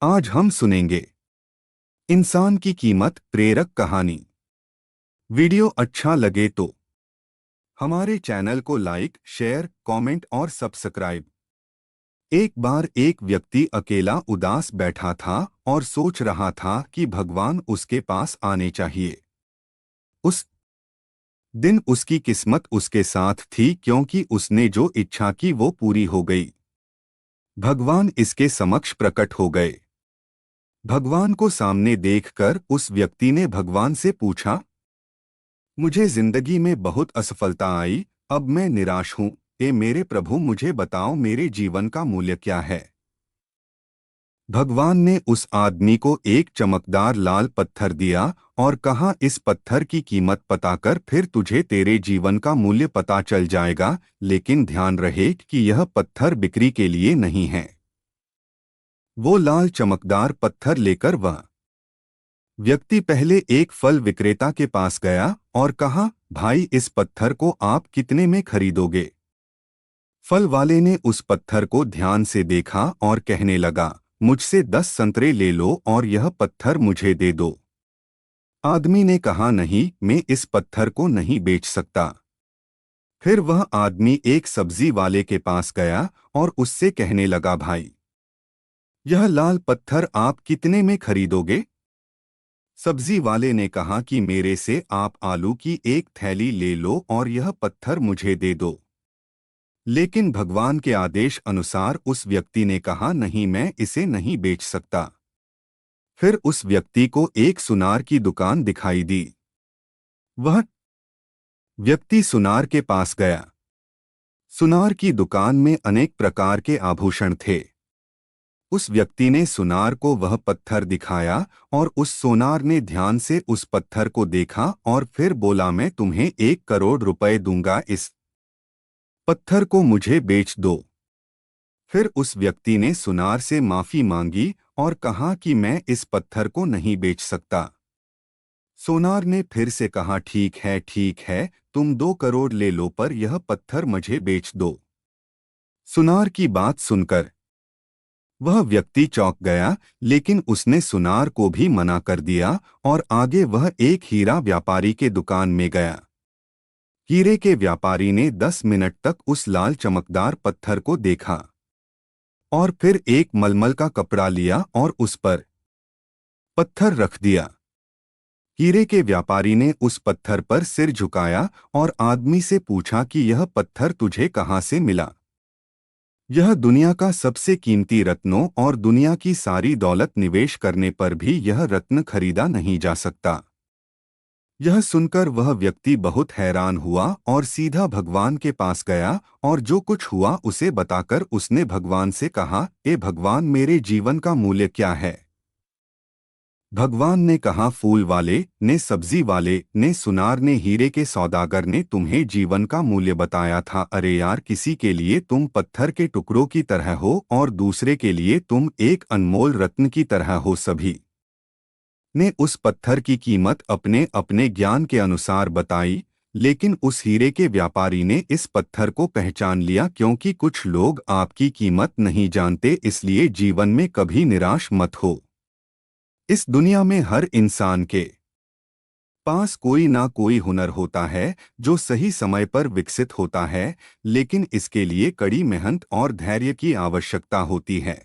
आज हम सुनेंगे इंसान की कीमत प्रेरक कहानी। वीडियो अच्छा लगे तो हमारे चैनल को लाइक, शेयर, कमेंट और सब्सक्राइब। एक बार एक व्यक्ति अकेला उदास बैठा था और सोच रहा था कि भगवान उसके पास आने चाहिए। उस दिन उसकी किस्मत उसके साथ थी क्योंकि उसने जो इच्छा की वो पूरी हो गई। भगवान इसके समक्ष प्रकट हो गए। भगवान को सामने देखकर उस व्यक्ति ने भगवान से पूछा, मुझे जिंदगी में बहुत असफलता आई, अब मैं निराश हूं। मेरे प्रभु, मुझे बताओ मेरे जीवन का मूल्य क्या है। भगवान ने उस आदमी को एक चमकदार लाल पत्थर दिया और कहा, इस पत्थर की कीमत पता कर, फिर तुझे तेरे जीवन का मूल्य पता चल जाएगा। लेकिन ध्यान रहे कि यह पत्थर बिक्री के लिए नहीं है। वो लाल चमकदार पत्थर लेकर वह व्यक्ति पहले एक फल विक्रेता के पास गया और कहा, भाई, इस पत्थर को आप कितने में खरीदोगे। फल वाले ने उस पत्थर को ध्यान से देखा और कहने लगा, मुझसे 10 संतरे ले लो और यह पत्थर मुझे दे दो। आदमी ने कहा, नहीं, मैं इस पत्थर को नहीं बेच सकता। फिर वह आदमी एक सब्जी वाले के पास गया और उससे कहने लगा, भाई, यह लाल पत्थर आप कितने में खरीदोगे। सब्जी वाले ने कहा कि मेरे से आप आलू की एक थैली ले लो और यह पत्थर मुझे दे दो। लेकिन भगवान के आदेश अनुसार उस व्यक्ति ने कहा, नहीं, मैं इसे नहीं बेच सकता। फिर उस व्यक्ति को एक सुनार की दुकान दिखाई दी। वह व्यक्ति सुनार के पास गया। सुनार की दुकान में अनेक प्रकार के आभूषण थे। उस व्यक्ति ने सुनार को वह पत्थर दिखाया और उस सोनार ने ध्यान से उस पत्थर को देखा और फिर बोला, मैं तुम्हें 1 करोड़ रुपए दूंगा, इस पत्थर को मुझे बेच दो। फिर उस व्यक्ति ने सुनार से माफी मांगी और कहा कि मैं इस पत्थर को नहीं बेच सकता। सोनार ने फिर से कहा, ठीक है, तुम 2 करोड़ ले लो, पर यह पत्थर मुझे बेच दो। सुनार की बात सुनकर वह व्यक्ति चौंक गया, लेकिन उसने सुनार को भी मना कर दिया और आगे वह एक हीरा व्यापारी के दुकान में गया। हीरे के व्यापारी ने 10 मिनट तक उस लाल चमकदार पत्थर को देखा और फिर एक मलमल का कपड़ा लिया और उस पर पत्थर रख दिया। हीरे के व्यापारी ने उस पत्थर पर सिर झुकाया और आदमी से पूछा कि यह पत्थर तुझे कहाँ से मिला। यह दुनिया का सबसे कीमती रत्नों और दुनिया की सारी दौलत निवेश करने पर भी यह रत्न खरीदा नहीं जा सकता। यह सुनकर वह व्यक्ति बहुत हैरान हुआ और सीधा भगवान के पास गया और जो कुछ हुआ उसे बताकर उसने भगवान से कहा, भगवान, मेरे जीवन का मूल्य क्या है। भगवान ने कहा, फूल वाले ने, सब्जी वाले ने, सुनार ने, हीरे के सौदागर ने तुम्हें जीवन का मूल्य बताया था। अरे यार, किसी के लिए तुम पत्थर के टुकड़ों की तरह हो और दूसरे के लिए तुम एक अनमोल रत्न की तरह हो। सभी ने उस पत्थर की कीमत अपने अपने ज्ञान के अनुसार बताई, लेकिन उस हीरे के व्यापारी ने इस पत्थर को पहचान लिया। क्योंकि कुछ लोग आपकी कीमत नहीं जानते, इसलिए जीवन में कभी निराश मत हो। इस दुनिया में हर इंसान के पास कोई ना कोई हुनर होता है जो सही समय पर विकसित होता है, लेकिन इसके लिए कड़ी मेहनत और धैर्य की आवश्यकता होती है।